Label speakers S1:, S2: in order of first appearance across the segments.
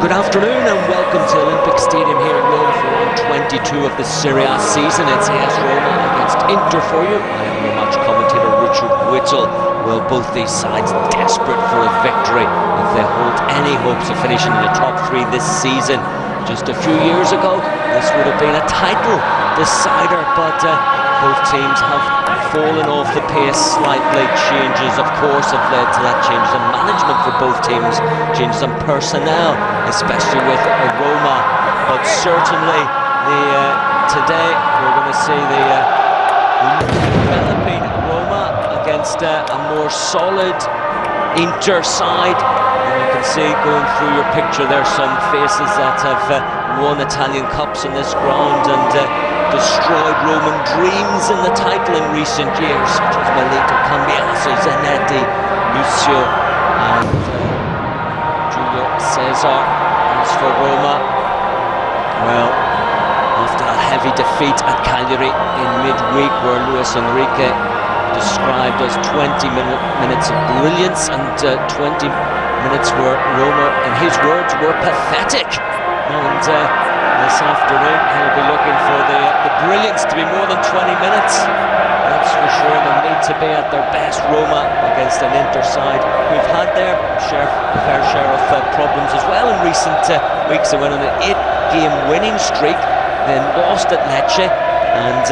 S1: Good afternoon and welcome to Olympic Stadium here in Rome for round 22 of the Serie A season. It's AS Roma against Inter for you. I am your match commentator Richard Whittle. Well, both these sides desperate for a victory if they hold any hopes of finishing in the top three this season. Just a few years ago, this would have been a title decider, but both teams have fallen off the pace slightly. Changes, of course, have led to that. Changes in management for both teams, changes in personnel, especially with Roma. But certainly, today we're going to see the developing Roma against a more solid Inter side. And you can see going through your picture there's some faces that have won Italian Cups on this ground and destroyed Roman dreams in the title in recent years, such as Milito, Cambiasso, Zanetti, Lucio and Julio, Cesar. As for Roma, well, after that heavy defeat at Cagliari in midweek where Enrique described as 20 minutes of brilliance and 20 minutes where Roma, in his words, were pathetic. And this afternoon he'll be looking for the brilliance to be more than 20 minutes. That's for sure. They'll need to be at their best, Roma, against an Inter side who've had their fair share of problems as well in recent weeks. They went on an 8-game winning streak, then lost at Lecce, and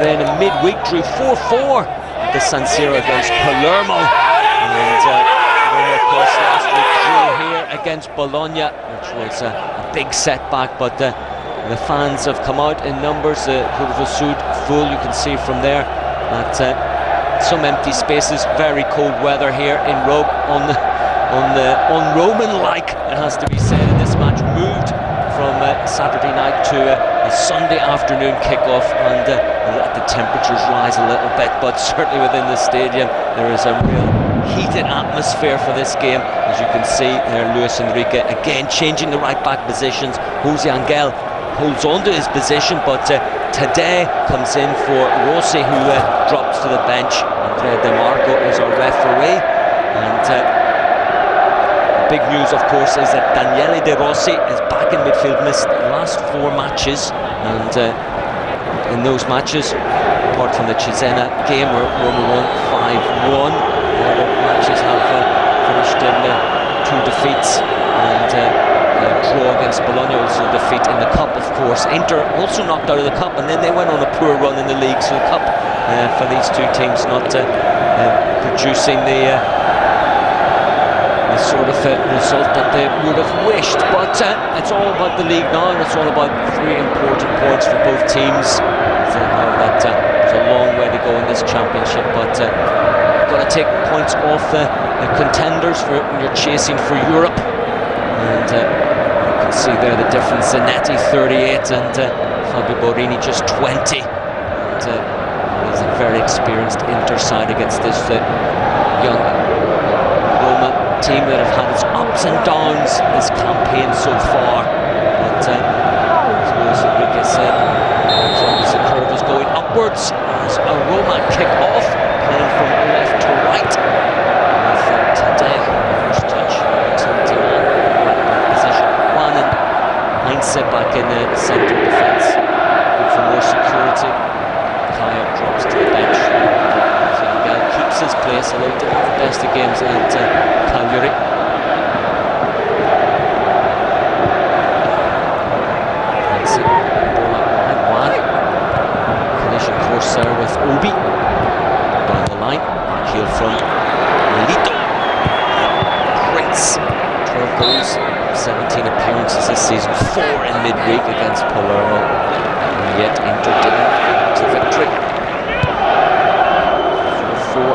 S1: then in midweek drew 4-4 at the San Siro against Palermo. And Roma, of course, last week drew here against Bologna, which was a big setback, but the fans have come out in numbers. The Curva Sud full, you can see from there. But some empty spaces, very cold weather here in Rome, un-Roman-like, it has to be said. And this match moved from Saturday night to a Sunday afternoon kickoff, and let the temperatures rise a little bit, but certainly within the stadium there is a real heated atmosphere for this game. As you can see there, Enrique again changing the right back positions. José Angel holds on to his position, but Taddei comes in for Rossi, who drops to the bench. Andrea De Marco is our referee, and the big news, of course, is that Daniele De Rossi is back in midfield. Missed the last 4 matches, and in those matches, apart from the Cesena game where Roma won 5-1, the other matches have finished in 2 defeats and a draw against Bologna, also a defeat in the Cup, of course. Inter also knocked out of the Cup, and then they went on a poor run in the league, so the Cup for these two teams not producing the sort of result that they would have wished. But it's all about the league now, and it's all about 3 important points for both teams. I think now that there's a long way to go in this championship, but you've got to take points off the contenders when you're chasing for Europe. And you can see there the difference. Zanetti 38 and Borini just 20. And he's a very experienced Inter side against this young Roma team that have had its ups and downs this campaign so far. But as Enrique said, as long as the curve is going upwards, as a Roma kick off, playing from left to right. With Taddei, first touch, utility man, right back position. Juan and Heinze back in the centre defence. And for more security, Kaya drops to the bench. Zangel keeps his place, although he didn't have the best of games at Cagliari. Heinze, ball out wide. Juan. Collision course there with Obi. Down the line. Heel from Milito. Prince. 12 goals, 17 appearances this season, 4 in midweek against Palermo. And yet Inter didn't get to victory. 4-4.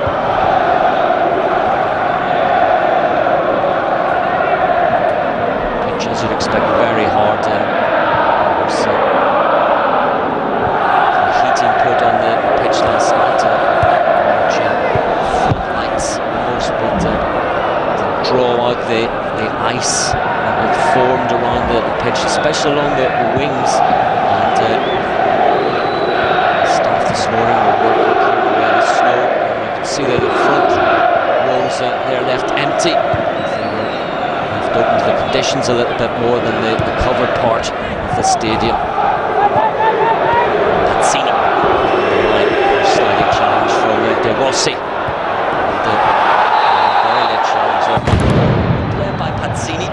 S1: Pitch, as you'd expect, very hard. There's heating put on the pitch last night. Floodlights almost, but draw out the ice that formed around the pitch, especially along the wings. And staff this morning were working clearing away the snow. And you can see that the front rows they're left empty. They were left open to the conditions. conditions a little bit more than the covered part of the stadium. Pazzini, right, sliding challenge from De Rossi. Very late challenge there. Play by Pazzini,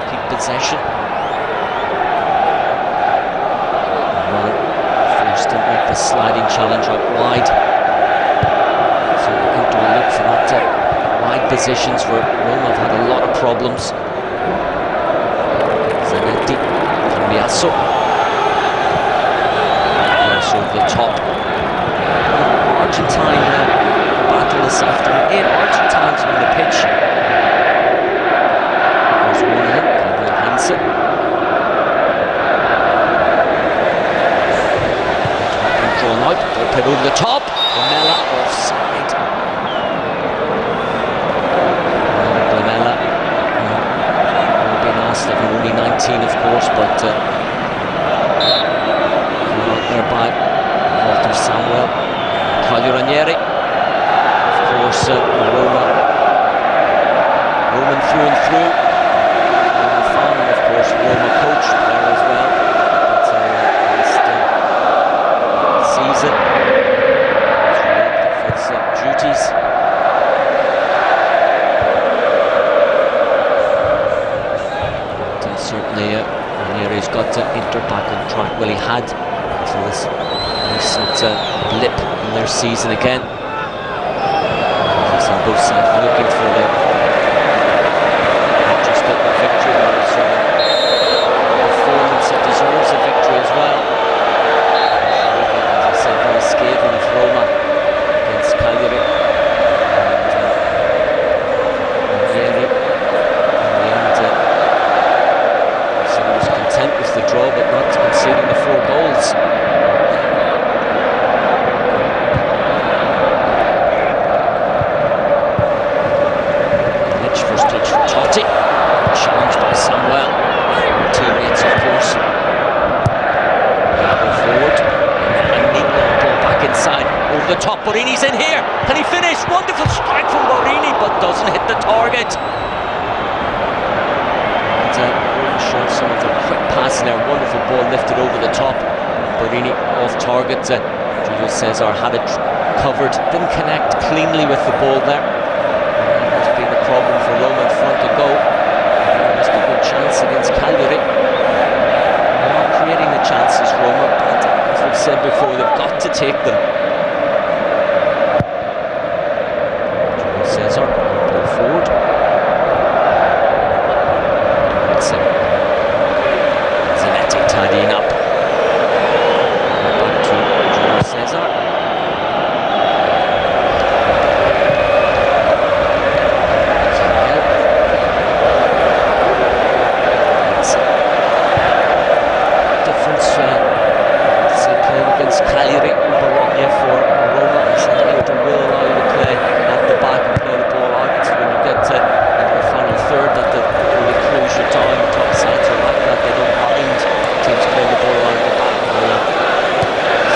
S1: keep possession. Well, forced to make the sliding challenge out wide. So we're going to look for that wide positions where Roma have had a lot of problems. Zanetti, Cambiasso. Over the top. Argentine battle this afternoon. 8 Argentines on the pitch. There's one in, Heinze. Drawn out, they'll play over the top. Lamela offside. Lamela being asked of him, only 19 of course, but by Walter Samuel, Ranieri, of course, Roman through and through, Roma fan, and of course Roma coach there as well. But last season, his duties. But certainly Ranieri's got Inter back on track. Well, he had. So this recent blip in their season again. On both sides looking for the not just the victory, but also the performance that deserves a victory as well. As I said, very scathing of Roma against Cagliari. And Ranieri, in the end, so he was content with the draw, but not conceding the 4 goals. Totti, challenged by Samuel, teammates of course. Gago forward, and ball back inside, over the top. Borini's in here. Can he finish? Wonderful strike from Borini, but doesn't hit the target. And showed some of the quick passing there. Wonderful ball lifted over the top. Borini off target. Julio Cesar had it covered, didn't connect cleanly with the ball there. Problem for Roma in front to go. Must be a good chance against Cagliari. They are creating the chances, Roma, but as we've said before, they've got to take them. Cesar, pull forward. Zanetti tidying up. Back to Julio Cesar. Cagliari Bologna for Roma. I said Inter will allow you to play at the back and play the ball out. It's when you get to the final third that they really close you down. Top sides are like that. They don't mind teams playing the ball out at the back.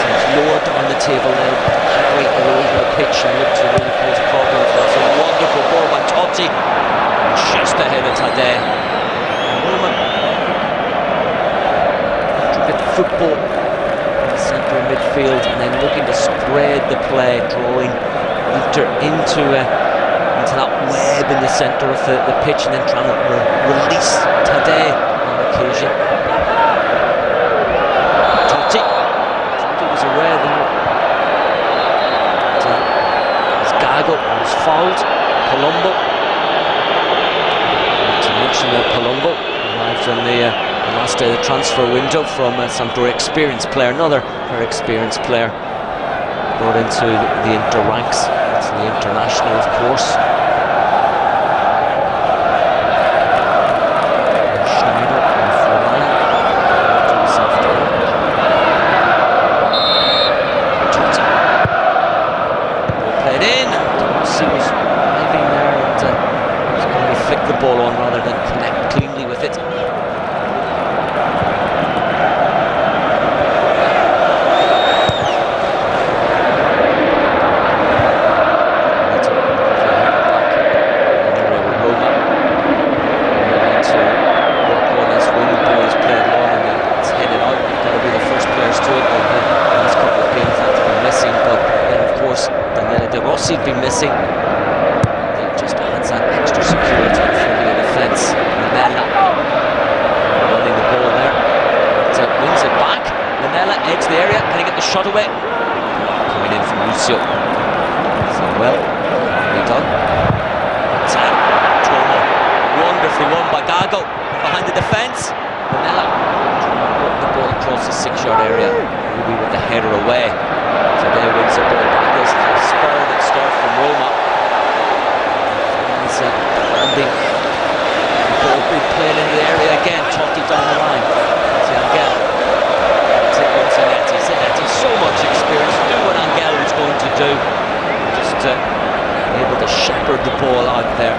S1: Seems lower down the table now, halfway over the pitch, and look to really cause problems. That's a wonderful ball by Totti, just ahead of Taddei. Roma to get the football centre midfield and then looking to spread the play, drawing Inter into that web in the centre of the pitch, and then trying to release Taddei on occasion. Totti was aware there. As Gago was fouled. Palombo. To mention that Palombo arrived on the last day of the transfer window from Sampdoria, experienced player, another very experienced player brought into the Inter ranks. It's the international, of course. Schneider off the line. Totti. Ball played in. Rossi was diving there and was going to flick the ball on rather than connect cleanly with it. Rossi. He just adds that extra security for the defence. Lamela running the ball there. Wins it back. Lamela edge the area. Can he get the shot away? Coming in from Lucio. So well done. Wonderfully won by Gago behind the defence. Lamela putting the ball across the 6-yard area. Maybe with the header away. Taddei wins the ball back. There's a spirited start from Roma. He's landing. The ball being played into the area again. Totti down the line. Angel. Zanetti. Zanetti, so much experience. Do what Angel was going to do. Just able to shepherd the ball out there.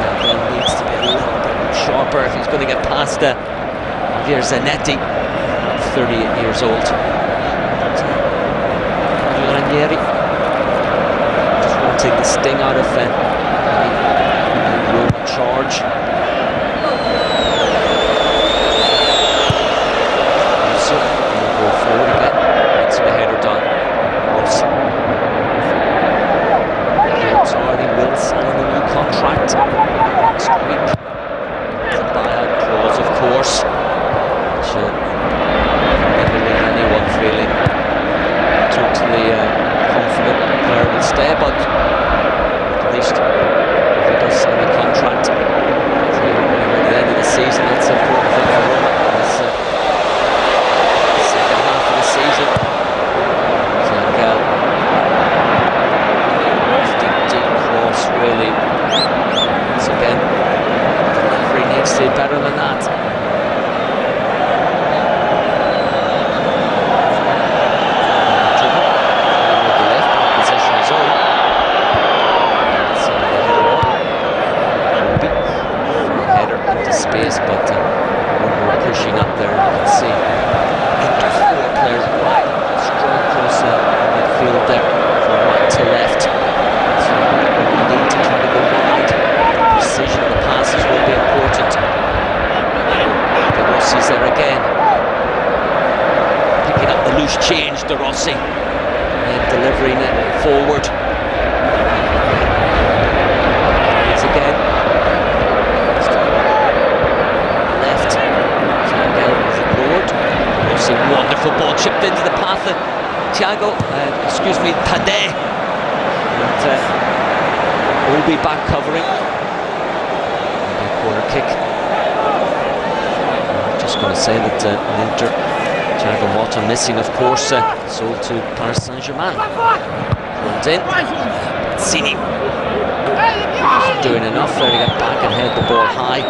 S1: Angel needs to be a little bit sharper if he's going to get past Zanetti, 38 years old. Ranieri just want to take the sting out of the Roma charge. Lucio will go forward a bit, gets the header done. Rossi. Already will sign the new contract next week. It's a buyout clause, of course. Which never leave anyone feeling totally confident that the player will stay, but at least if he does sign the contract at the end of the season, that's important for Roma. It's the second half of the season. Deep cross, really. Once again, the referee needs to be better than that. Space, but when we're pushing up there, you can see Inter 4 players wide, strong cross midfield there, from right to left. So we need to try to go wide. The precision of the passes will be important. The Rossi's there again, picking up the loose change. The Rossi and delivering it forward. It's again. Wonderful ball chipped into the path of Taddei. And will be back covering. Maybe a corner kick. Just going to say that Inter, Thiago Motta missing, of course, sold to Paris Saint-Germain. Pulled in. Pazzini doing enough there to get back and head the ball high.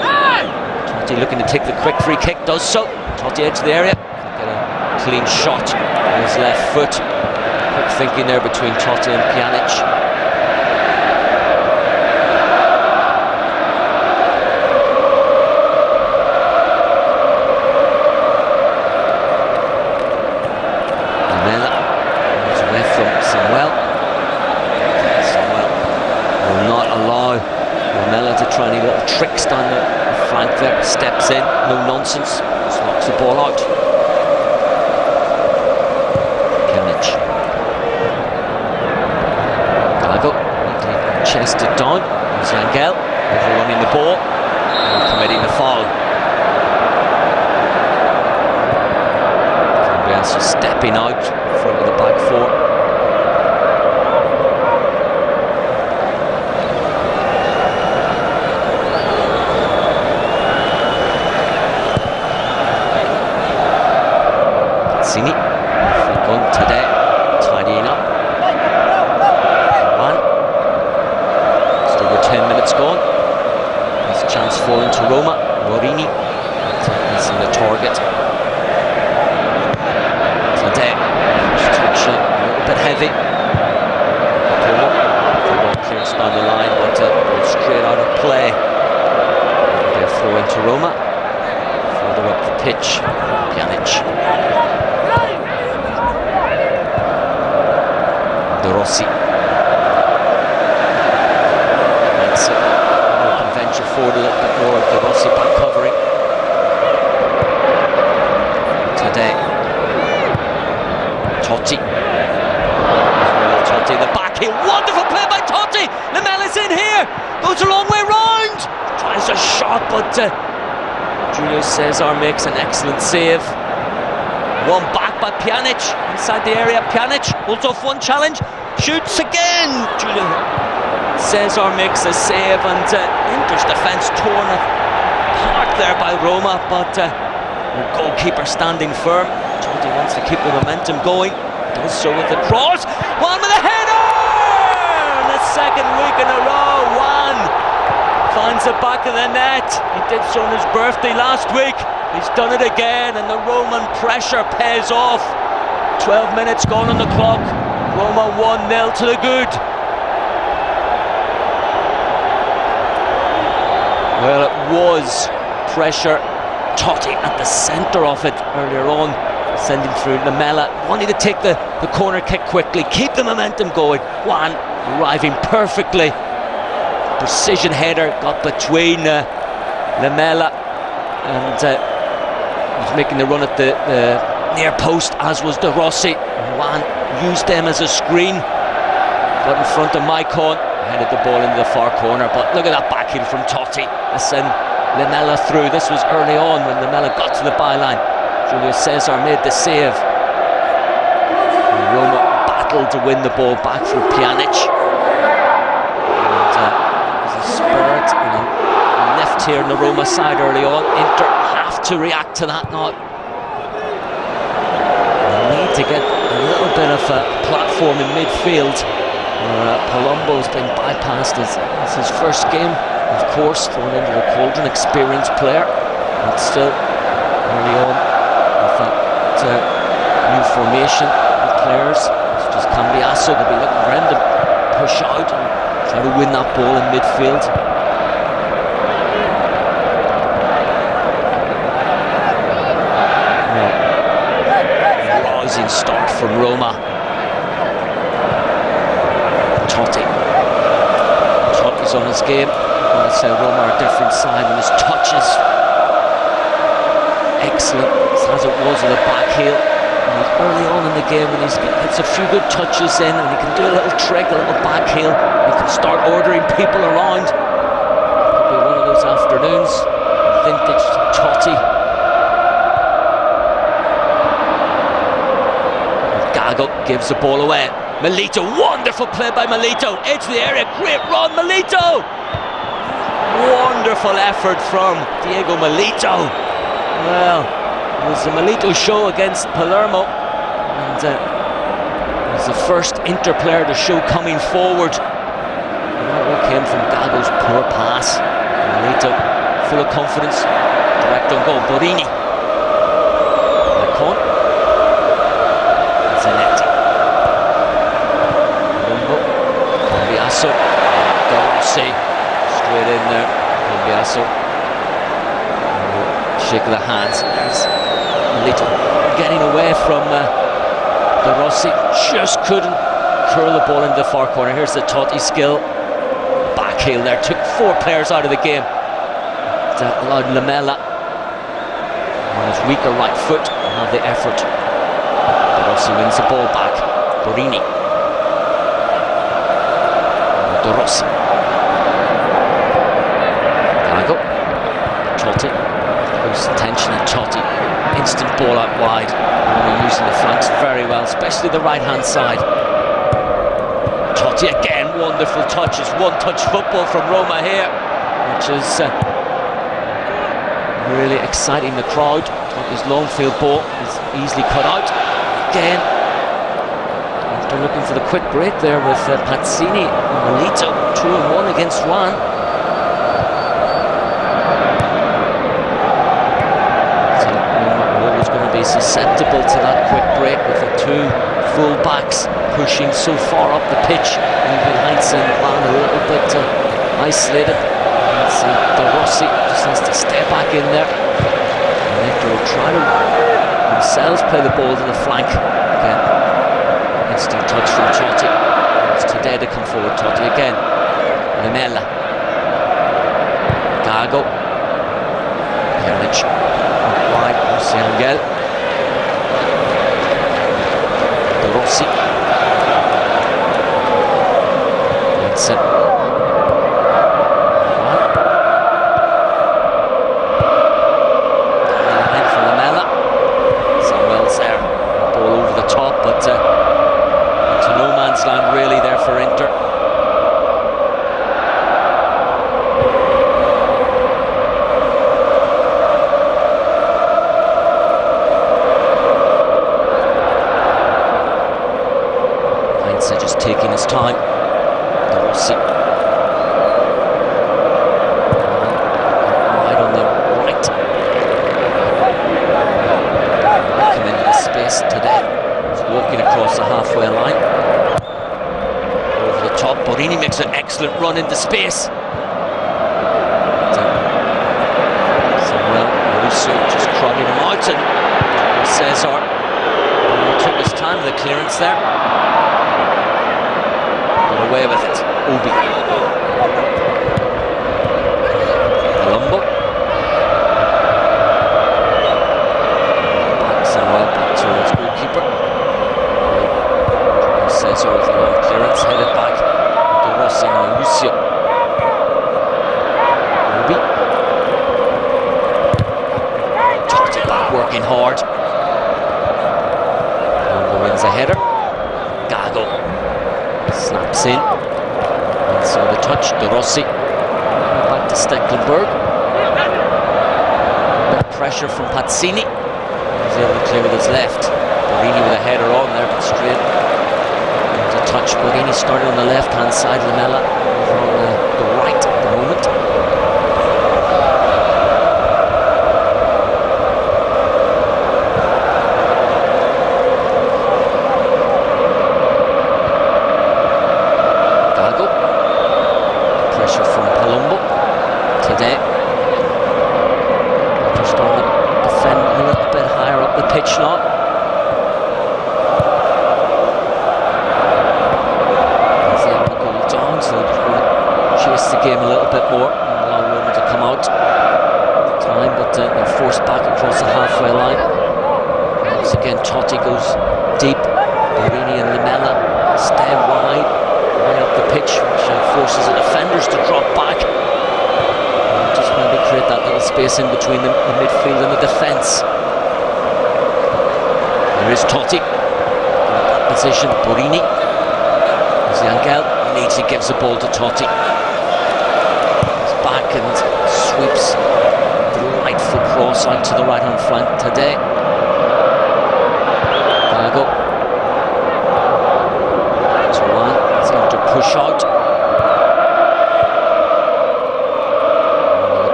S1: Totti looking to take the quick free kick, does so. Totti edge the area. Clean shot on his left foot. Quick thinking there between Totti and Pjanic. Lamela moves away from Samuel. Samuel will not allow Lamela to try any little tricks down the flank there. Steps in, no nonsense, just knocks the ball out. Gago chested down. Angel overrunning the ball and committing the foul. Cambiasso stepping out in front of the back four. Pazzini, Maicon, Taddei, tidying up. Juan, just over 10 minutes gone. There's a chance falling to Roma. Borini, missing the target. Taddei, touch a little bit heavy. Poli, the ball clears down the line, but goes straight out of play. They'll throw into Roma. Further up the pitch, Pjanic. Rossi. Heinze. Can venture forward a little bit more. The Rossi back covering. Taddei. Totti. Totti the back heel. Wonderful play by Totti. Lamela's in here. Goes a long way round. Tries a shot, but Julio Cesar makes an excellent save. One back by Pjanic inside the area. Pjanic holds off one challenge. Shoots again. Julio Cesar makes a save, and Inter's defence torn apart there by Roma, but the goalkeeper standing firm. Totti wants to keep the momentum going. Does so with the cross. Juan with a header! And the second week in a row, Juan finds the back of the net. He did so on his birthday last week. He's done it again, and the Roman pressure pays off. 12 minutes gone on the clock. Roma 1-0 to the good. Well, it was pressure. Totti at the centre of it earlier on, sending through Lamela, wanting to take the corner kick quickly, keep the momentum going. Juan arriving perfectly. Precision header got between Lamela and was making the run at the near post, as was the Rossi. Juan used them as a screen, got in front of Maicon, headed the ball into the far corner, but look at that backheel from Totti to send Lamela through. This was early on when Lamela got to the byline. Julio Cesar made the save. And Roma battled to win the ball back from Pjanic. And there's a spurt and a lift here in the Roma side early on. Inter have to react to that now. They need to get a little bit of a platform in midfield. Palombo has been bypassed. It's his first game, of course, thrown into the cauldron, experienced player, but still early on with that new formation of players such as Cambiasso. They'll be looking for him to push out and try to win that ball in midfield. Rousing start from Roma. Totti's on his game. I say Roma are a different side, and his touch is excellent, as it was with a back heel. And he's early on in the game, when he's gets a few good touches in, and he can do a little trick, a little back heel. He can start ordering people around. Could be one of those afternoons. Vintage Totti. Gago gives the ball away. Milito, wonderful play by Milito, into the area, great run, Milito! Wonderful effort from Diego Milito. Well, it was a Milito show against Palermo, and it was the first Inter player to show coming forward. And that all came from Gago's poor pass. Milito, full of confidence, direct on goal. Borini, Maicon, Zanetti. Cambiasso, Rossi, straight in there. Cambiasso, shake of the hands. There's Milito getting away from the Rossi, just couldn't curl the ball into the far corner. Here's the Totti skill, back heel there, took 4 players out of the game. That allowed Lamela on his weaker right foot to have the effort. But Rossi wins the ball back. Borini. De Rossi. Gago. Totti. Close attention at Totti. Instant ball out wide. Roma using the flanks very well, especially the right hand side. Totti again, wonderful touches. One-touch football from Roma here, which is really exciting the crowd. Totti's long field ball is easily cut out. Again, after looking for the quick break there with Pazzini and Milito, 2-1 against Juan. So Roma always going to be susceptible to that quick break with the 2 full backs pushing so far up the pitch, leaving Heinze and Juan a little bit isolated. De Rossi just has to stay back in there, and Inter will try to themselves play the ball to the flank again. Instant touch from Totti. It's Taddei to come forward. Totti again. Lamela. Gago. Pjanic. Wide. Rossi. De Rossi. Heinze just taking his time. Rossi. Wide on the right. Come into the space today. He's walking across the halfway line. Over the top, Borini makes an excellent run into space. Lucio just crowding him out, and Cesar took his time with the clearance there. Got away with it. Obi. Palombo. Back towards goalkeeper. Cesar with a long clearance, headed back to Rossi now. Lucio. Obi. Totti back working hard. Palombo wins a header. Gago snaps in. And so the touch to Rossi. Back to Stekelenburg. Bit of pressure from Pazzini. He's able to clear with his left. Borini with a header on there, but straight. There's a touch. Borini started on the left hand side. Lamela over on the right at the moment. From Palombo. Taddei just on the defend a little bit higher up the pitch now. He's able to go down, so they're going to chase the game a little bit more and allow Roma to come out time, but they're forced back across the halfway line. Once again, Totti goes deep. Borini and Lamela stay wide up the pitch, which forces the defenders to drop back. Just maybe create that little space in between the midfield and the defence. There is Totti. In that position, Borini. There's the Angel. Immediately gives the ball to Totti. He's back and sweeps the delightful cross out to the right-hand flank. Taddei. Gago. Juan. To push out.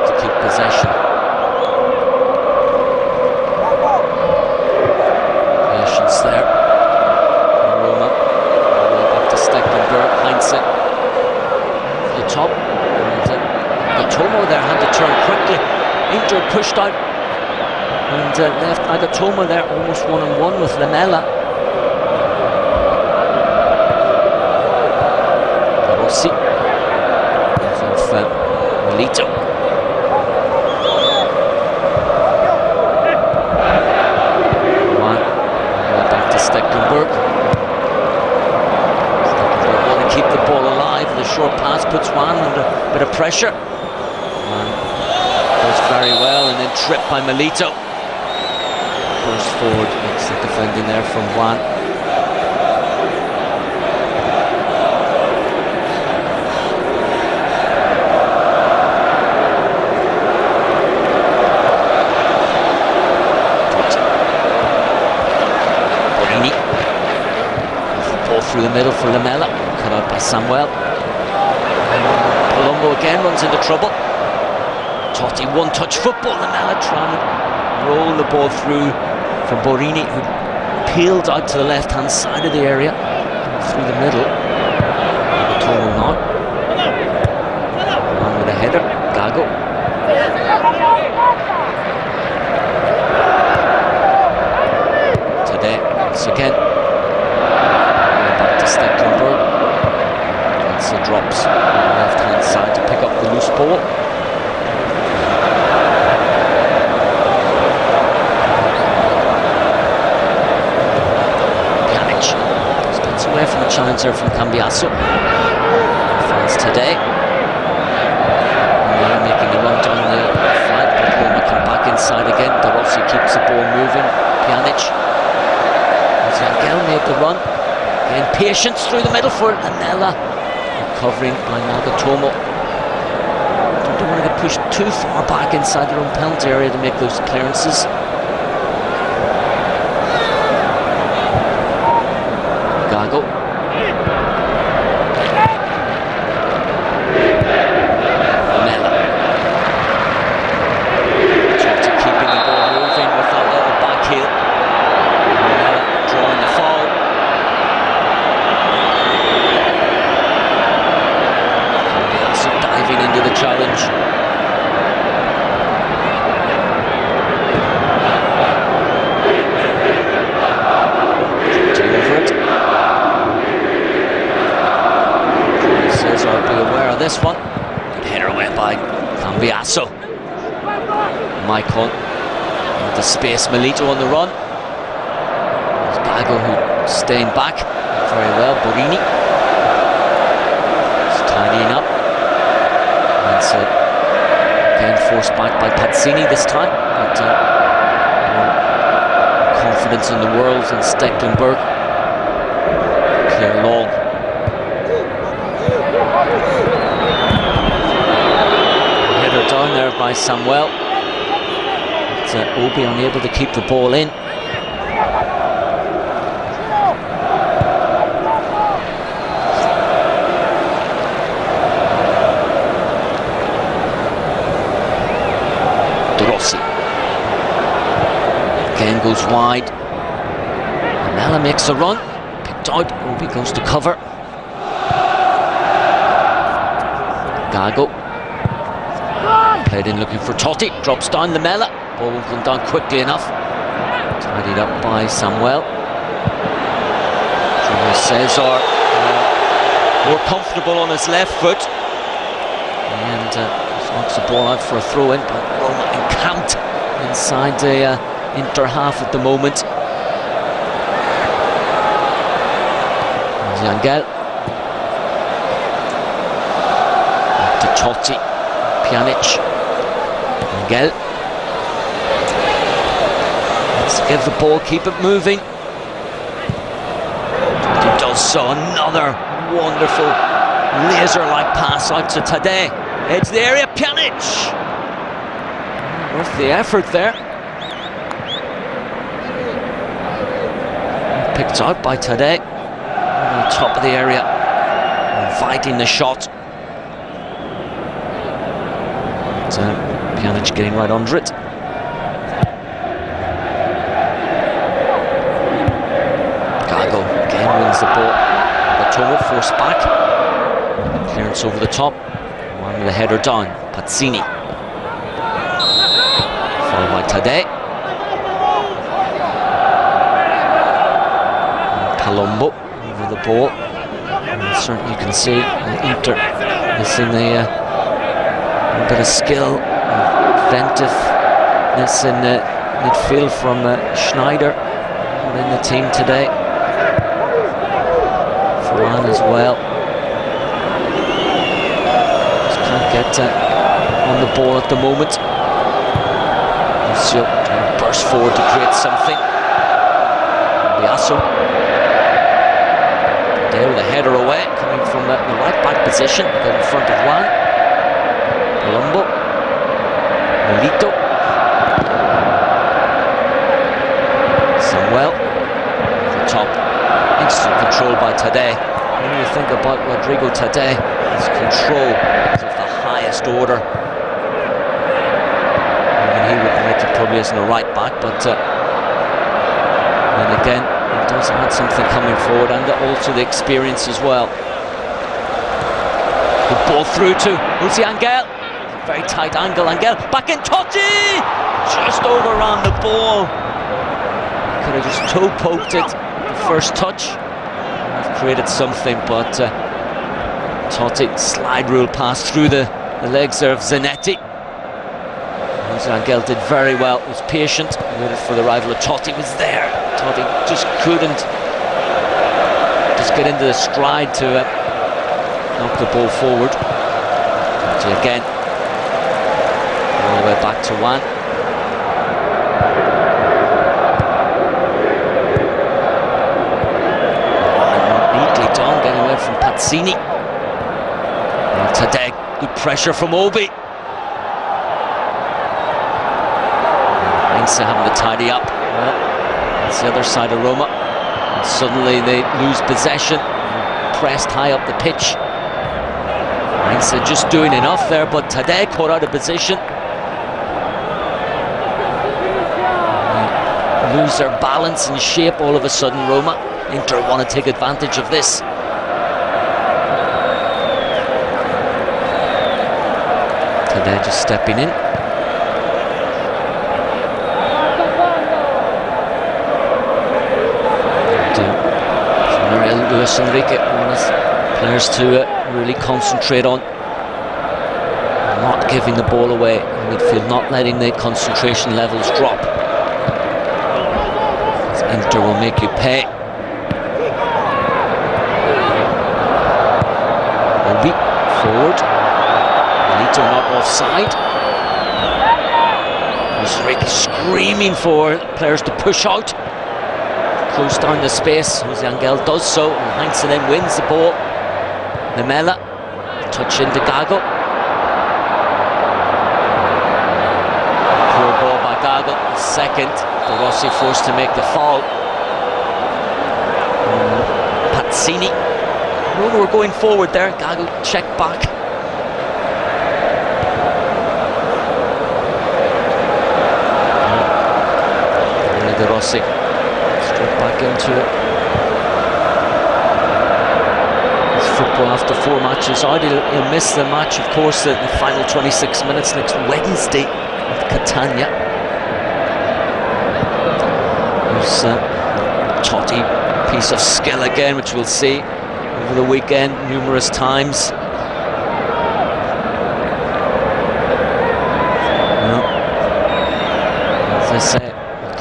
S1: To keep possession. Patience there. Roma. Back to Stekelenburg. Heinze. The top. Nagatomo there had to turn quickly. Inter pushed out. And left Nagatomo there almost one-on-one with Lamela. Rossi of Milito. Juan back to Stekelenburg. Stekelenburg want to keep the ball alive. The short pass puts Juan under a bit of pressure. Juan goes very well and then tripped by Milito. Goes forward, makes the defending there from Juan. Through the middle for Lamela, cut out by Samuel. Palombo again runs into trouble. Totti one-touch football. Lamela trying to roll the ball through for Borini, who peeled out to the left-hand side of the area through the middle. Nagatomo now. On with a header. Gago. Taddei once again. Stekelenburg. So drops on the left-hand side to pick up the loose ball. Pjanic gets away from the challenge there from Cambiasso. Finds Taddei. Making the run down the flank, but Roma come back inside again. Rossi keeps the ball moving. Pjanic. Angel made the run. Again, patience through the middle for Lamela. Recovering by Nagatomo. Don't want to get pushed too far back inside their own penalty area to make those clearances. Gago. Maicon. The space, Milito on the run. There's Gago who's staying back very well. Borini is tidying up. That's again forced back by Pazzini this time, but confidence in the world in Stekelenburg. Clear long. Header down there by Samuel. Obi unable to keep the ball in. Rossi again goes wide. Lamela makes a run, picked out. Obi goes to cover. Gago played in looking for Totti, drops down Lamela. Ball won't come down quickly enough. Tidied up by Samuel. Cesar more comfortable on his left foot, and knocks the ball out for a throw-in. But Roma encamped inside the Inter half at the moment. Angel to Totti, Pjanic, Angel. Give the ball, keep it moving. He does so. Another wonderful laser-like pass out to Taddei. It's the area, Pjanic. Worth the effort there. Picked out by Taddei. On the top of the area, inviting the shot. Pjanic getting right under it. Wins the ball. Nagatomo forced back. Clearance over the top. One with a header down. Pazzini. Followed by Taddei. Palombo over the ball. And certainly you can see Inter missing a bit of skill, inventiveness in the midfield from Schneider in the team today. Juan as well. Just can't get on the ball at the moment. Lucio trying to burst forward to create something. Cambiasso. There with a header away, coming from the right back position, in front of Juan. Palombo. Milito. Samuel. The top. Instant control by Taddei. When you think about Rodrigo Taddei, his control is of the highest order. Even he would make it probably isn't a right back, but then again, he does have something coming forward, and also the experience as well. The ball through to Angel. Very tight angle, Angel. Back in Totti! Just overran the ball. Could have just toe poked it. First touch, I've created something, but Totti slide rule pass through the legs there of Zanetti. Angel did very well, was patient, waited for the arrival of Totti, was there. Totti just couldn't get into the stride to knock the ball forward. Totti again, all the way back to Juan. From Pazzini. And Taddei, good pressure from Obi. Heinze having to tidy up. Well, it's the other side of Roma. And suddenly they lose possession. Pressed high up the pitch. Heinze just doing enough there, but Taddei caught out of position. Lose their balance and shape all of a sudden, Roma. Inter want to take advantage of this. Taddei just stepping in. Luis Enrique, one of his players to really concentrate on, not giving the ball away in midfield, not letting the concentration levels drop. Inter will make you pay. Obi forward. Milito not offside. Enrique screaming for players to push out, close down the space. José Angel does so, and Heinze then wins the ball. Lamela, touch into Gago. Poor ball by Gago. Second, Rossi forced to make the foul. Pazzini. Roma were going forward there. Gago checked back. Rossi straight back into it. It's football after 4 matches out. He'll miss the match, of course, the final 26 minutes next Wednesday with Catania. There's Totti, piece of skill again, which we'll see over the weekend numerous times. As I say,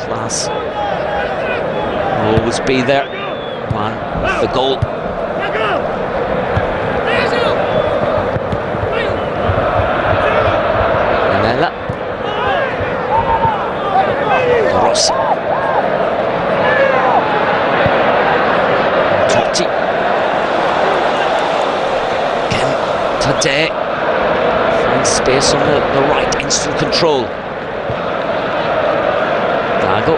S1: class will always be there. Juan with the goal. Lamela. Rossi. Totti. Again, Taddei finds space on the right, instant control. Gago.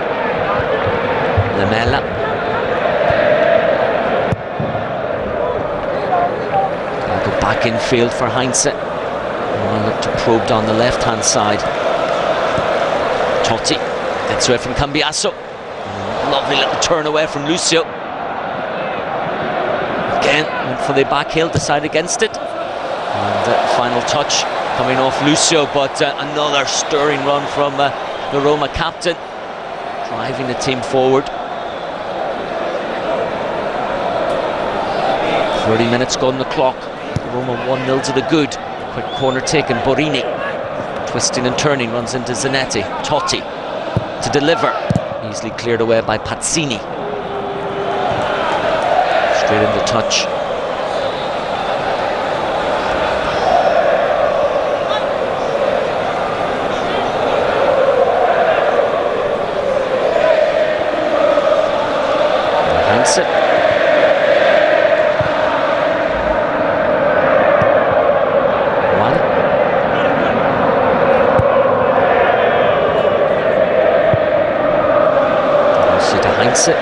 S1: Lamela. Gago back in field for Heinze. I'll look to probe down the left-hand side. Totti gets away from Cambiasso. Lovely little turn away from Lucio. Again, went for the back heel, decided against it. And final touch coming off Lucio, but another stirring run from the Roma captain, driving the team forward. 30 minutes gone on the clock. Roma 1-0 to the good. Quick corner taken. Borini twisting and turning, runs into Zanetti. Totti to deliver. Easily cleared away by Pazzini. Straight into touch. Heinze. Juan. Rossi to Heinze.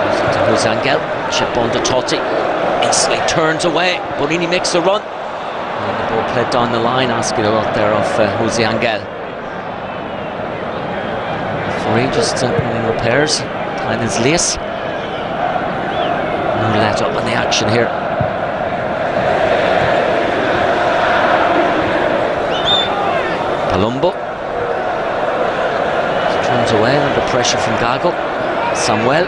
S1: Rossi to José Angel. Chip on to Totti. Instantly turns away. Borini makes the run. And the ball played down the line, asking a lot there of José Angel. Referee just repairs. Tying his lace. No let up on the action here. Palombo turns away under pressure from Gago. Samuel.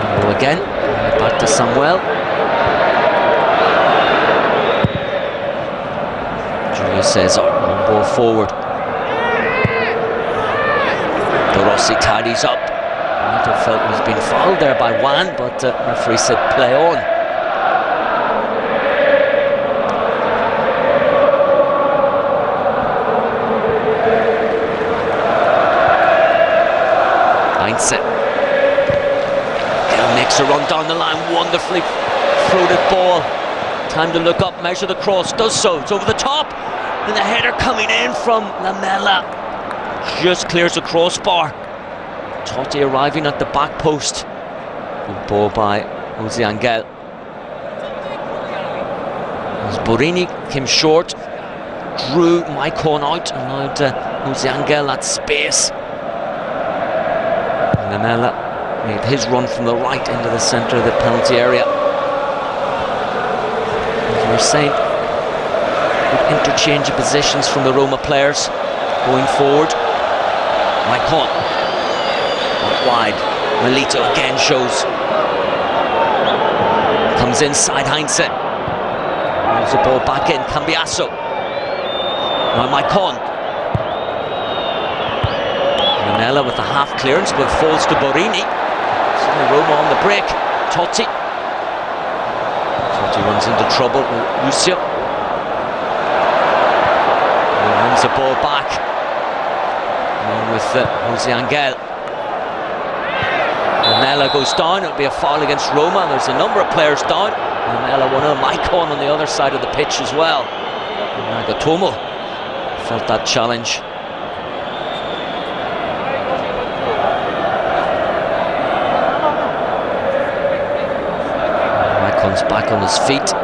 S1: Palombo again. Back to Samuel. Julio Cesar on ball forward. Rossi tidies up. Milito felt he was being fouled there by Juan, but referee said play on. Heinze. Again makes a run down the line, wonderfully floated ball. Time to look up, measure the cross, does so, it's over the top. And the header coming in from Lamela. Just clears the crossbar. Totti arriving at the back post. Good ball by José Angel. As Borini came short, drew Maicon out, and allowed José Angel that space. Lamela made his run from the right into the centre of the penalty area. As we were saying, good interchange of positions from the Roma players going forward. Maicon, out wide. Milito again shows. Comes inside Heinze. Moves the ball back in, Cambiasso. Now Maicon. Lamela with the half clearance, but falls to Borini. Roma on the break. Totti. Totti runs into trouble with Lucio. And runs the ball back. Along with José Angel. Lamela goes down. It'll be a foul against Roma. There's a number of players down. Lamela, one of them. Maicon on the other side of the pitch as well. Nagatomo felt that challenge. Maicon's back on his feet.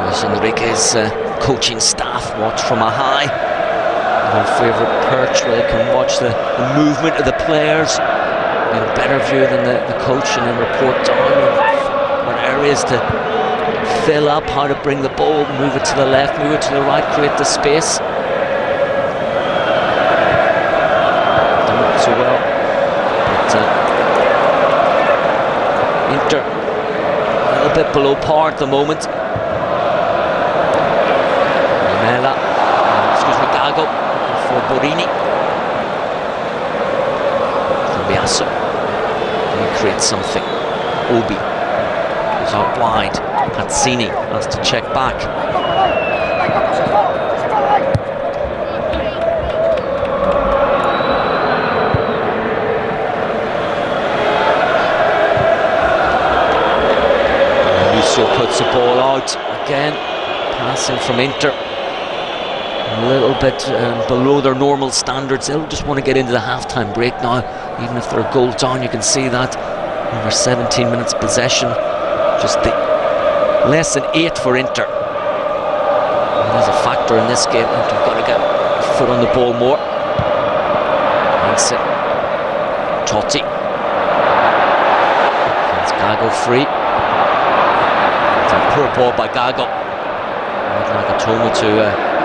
S1: As Enrique's coaching staff watch from a high. Their favourite perch where they can watch the movement of the players, get a better view than the coach, and then report down what areas to fill up, how to bring the ball, move it to the left, move it to the right, create the space. Done it so well. But Inter a little bit below par at the moment. Lamela, Gago for Borini. Cambiasso. He creates something. Obi goes out wide. Pazzini has to check back. Lucio puts the ball out again. Passing from Inter. A little bit below their normal standards. They'll just want to get into the half-time break now, even if they're a goal down. You can see that over 17 minutes possession, just less than 8 for Inter. And there's a factor in this game. Inter's got to get a foot on the ball more. Heinze, Totti. It's Gago free. It's a poor ball by Gago. Nagatomo to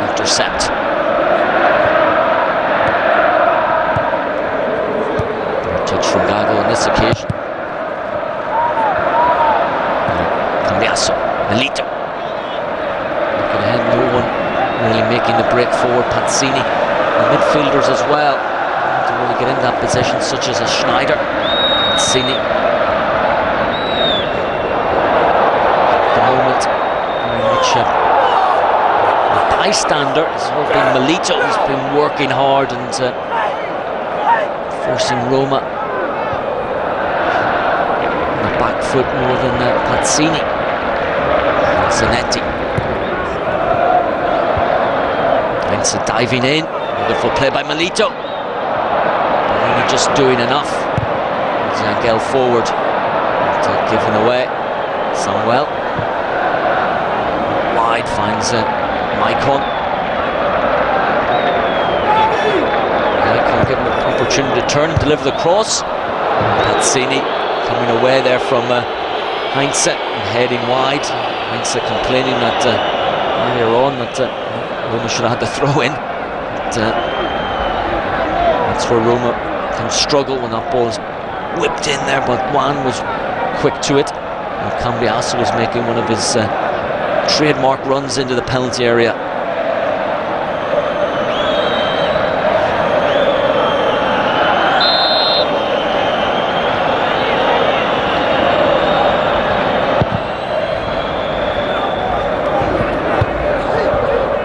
S1: intercept. Touch from Gago on this occasion. Cambiasso, Milito. Looking ahead, no one really making the break forward. Pazzini, the midfielders as well, to really get in that position, such as a Schneider. Pazzini. At the moment, very much bystander. It's all been Milito who's been working hard and forcing Roma on the back foot more than Pazzini. And Zanetti. Heinze diving in. Wonderful play by Milito. Borini just doing enough. Angel forward. And, giving away. Samuel. Wide finds Maicon. Maicon given an opportunity to turn and deliver the cross. Pazzini coming away there from Heinze and heading wide. Heinze complaining that earlier on that Roma should have had the throw in. But, that's where Roma can struggle when that ball is whipped in there. But Juan was quick to it. And Cambiasso was making one of his trademark runs into the penalty area.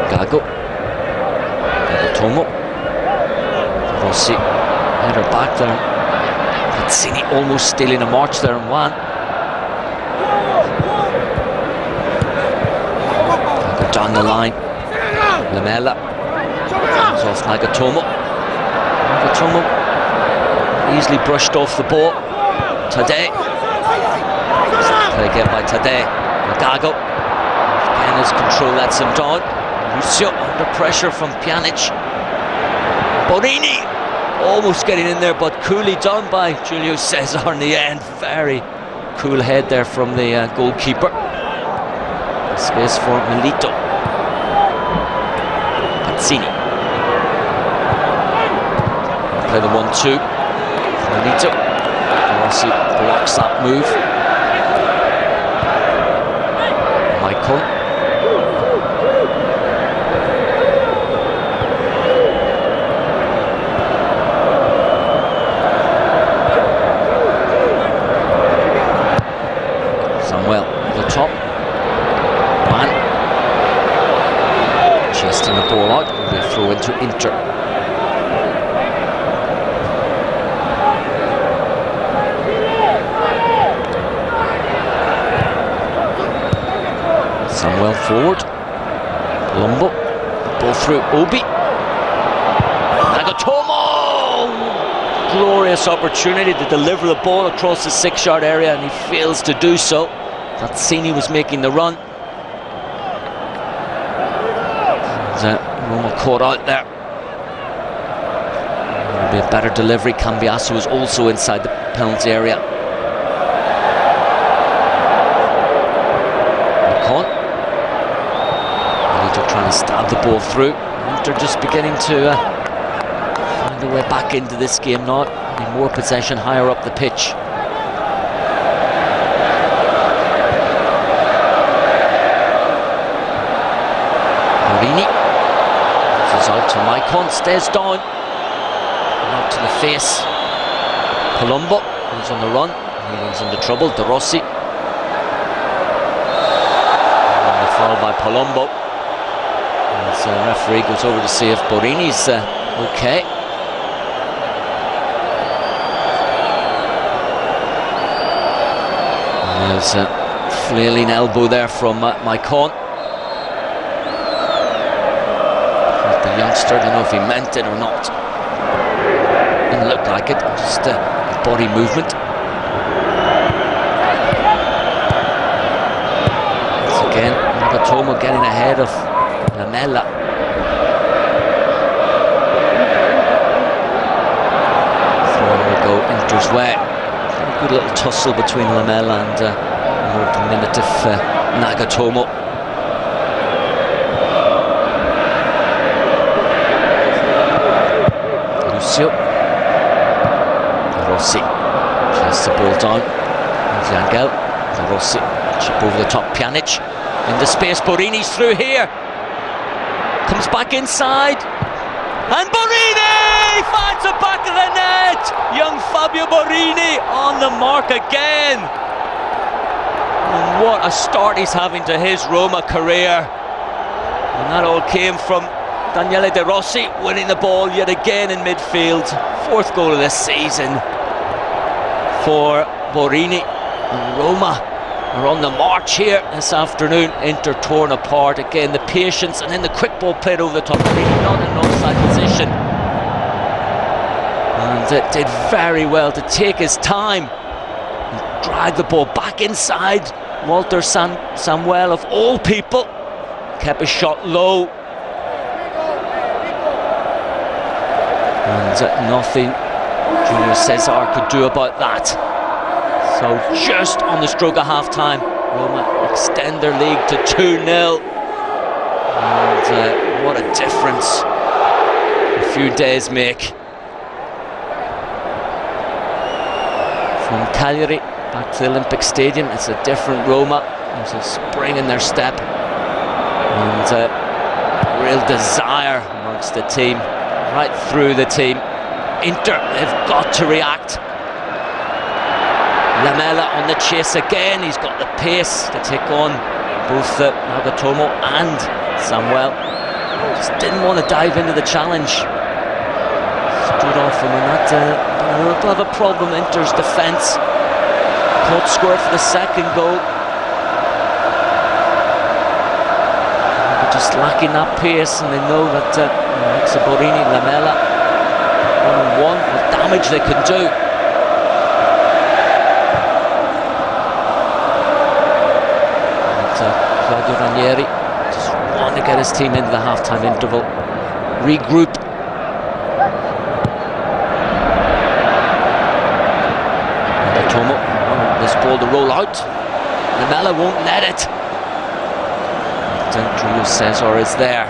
S1: Gago. Nagatomo. Rossi. Header back there. Pazzini almost stealing a march there on Juan. Down the line, Lamela comes off Nagatomo. Nagatomo easily brushed off the ball. Taddei, play again by Taddei. Gago, again his control lets him down. Lucio under pressure from Pjanic. Borini almost getting in there, but coolly done by Julio Cesar in the end. Very cool head there from the goalkeeper. Space for Milito. Pazzini. Play the 1-2. Milito. Rossi blocks that move.
S2: Maicon. Samuel over the top. Juan chasing the ball out. Will be a throw into Inter. Samuel forward. Palombo. Ball through Obi. Nagatomo! Glorious opportunity to deliver the ball across the 6-yard area, and he fails to do so. Pazzini was making the run. Roma caught out there. It'll be a better delivery. Cambiasso was also inside the penalty area. Maicon. Milito trying to stab the ball through. Inter just beginning to find a way back into this game now. Need more possession higher up the pitch. Borini. This is out to Maicon. Stays down. Out to the face. Palombo, who's on the run. He runs into trouble. Rossi. And the foul by Palombo. As the referee goes over to see if Borini's okay. And there's a flailing elbow there from Maicon. The youngster, I don't know if he meant it or not. Didn't look like it, just body movement. Once again, Nagatomo getting ahead of Lamela. Throw will go Inter's way. A good little tussle between Lamela and more diminutive Nagatomo. Lucio. Rossi plays the ball down. Angel. Rossi chip over the top. Pjanic into space. Borini's through here. Comes back inside. And Borini finds the back of the net. Young Fabio Borini on the mark again. And what a start he's having to his Roma career. And that all came from Daniele De Rossi winning the ball yet again in midfield. 4th goal of this season for Borini. And Roma are on the march here this afternoon. Inter torn apart again. The patience and then the quick ball played over the top. Borini not in an offside position. And it did very well to take his time and drag the ball back inside. Walter Samuel, of all people, kept his shot low. And nothing Julio Cesar could do about that. So just on the stroke of half-time, Roma extend their lead to 2-0. And what a difference a few days make. From Cagliari back to the Olympic Stadium, it's a different Roma. There's a spring in their step. And real desire amongst the team. Right through the team. Inter, they've got to react. Lamela on the chase again. He's got the pace to take on both Nagatomo and Samuel. Just didn't want to dive into the challenge. Stood off him, and that a little of a problem. Inter's defence caught square for the second goal. They're just lacking that pace, and they know that Borini, Lamela, 1-on-1, what damage they can do. Claudio Ranieri just want to get his team into the half-time interval, regroup. Nagatomo, this ball to roll out. Lamela won't let it. Julio Cesar is there.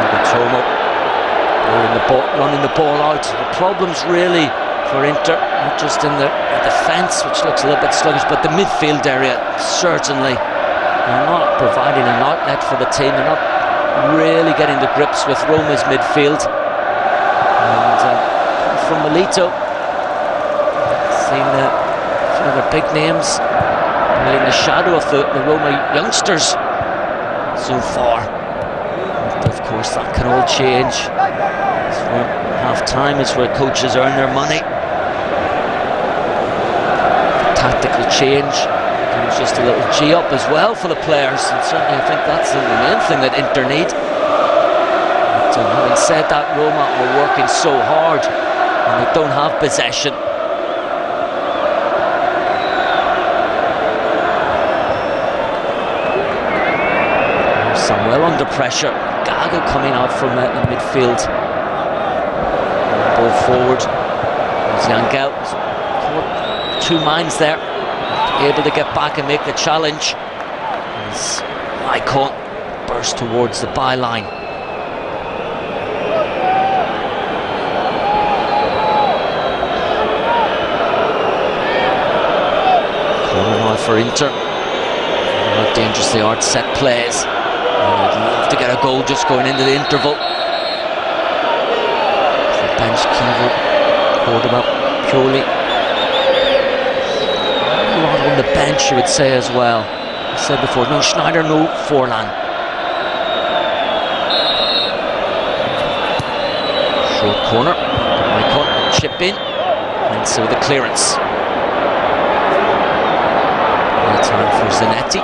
S2: Nagatomo running the ball out. The problem's really for Inter, not just in the defence, which looks a little bit sluggish, but the midfield area, certainly. They're not providing an outlet for the team. They're not really getting to grips with Roma's midfield. And from Milito, seen some of the big names in the shadow of the Roma youngsters so far. But of course, that can all change. Half-time is where coaches earn their money. Tactical change. It was just a little G-up as well for the players, and certainly I think that's the main thing that Inter need. But having said that, Roma are working so hard and they don't have possession. Well under pressure. Gago coming out from the midfield. Ball forward. Zangel caught two minds there. Able to get back and make the challenge. As Maicon burst towards the byline. Corner now for Inter. How dangerous they are at set plays. I'd love to get a goal just going into the interval. The bench, Kivo, Cordoba, Poli. A lot on the bench, you would say as well. I said before, no Schneider, no Forlan. Short corner, Maicon, chip in, and so the clearance. Now time for Zanetti.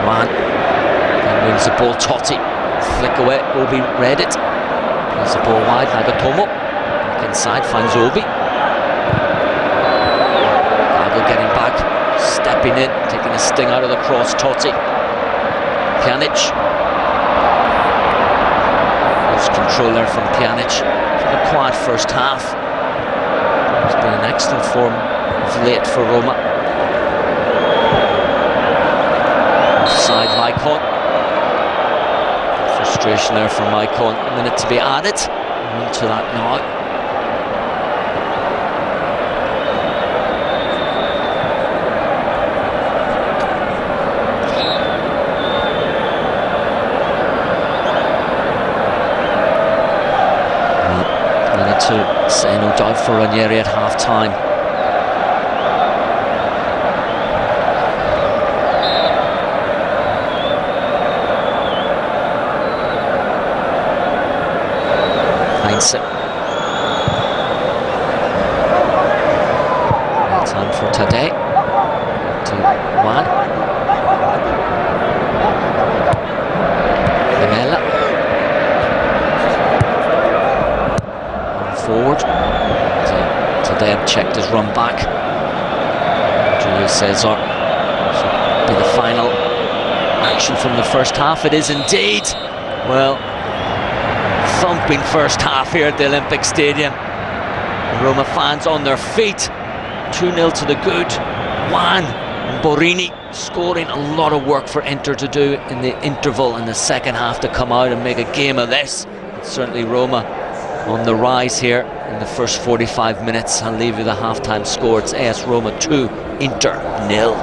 S2: Juan then wins the ball. Totti flick away. Obi read it. Plays the ball wide. Nagatomo back inside, finds Obi. Gago getting back, stepping in, taking a sting out of the cross. Totti, Pjanic. Lost control there from Pjanic. A quiet first half. It's been an excellent form of late for Roma. Side Maicon. Frustration there from Maicon. A minute to be added. On to that now. Minute to say no doubt for Ranieri at half-time. Heinze. Time for Taddei. To Juan. Lamela. Forward. Taddei checked his run back. Julio Cesar. Should be the final action from the first half. It is indeed. Well, thumping first half here at the Olympic Stadium. The Roma fans on their feet. 2-0 to the good. Juan and Borini scoring. A lot of work for Inter to do in the interval in the second half to come out and make a game of this. It's certainly Roma on the rise here in the first 45 minutes. I'll leave you the half-time score. It's AS Roma 2, Inter 0.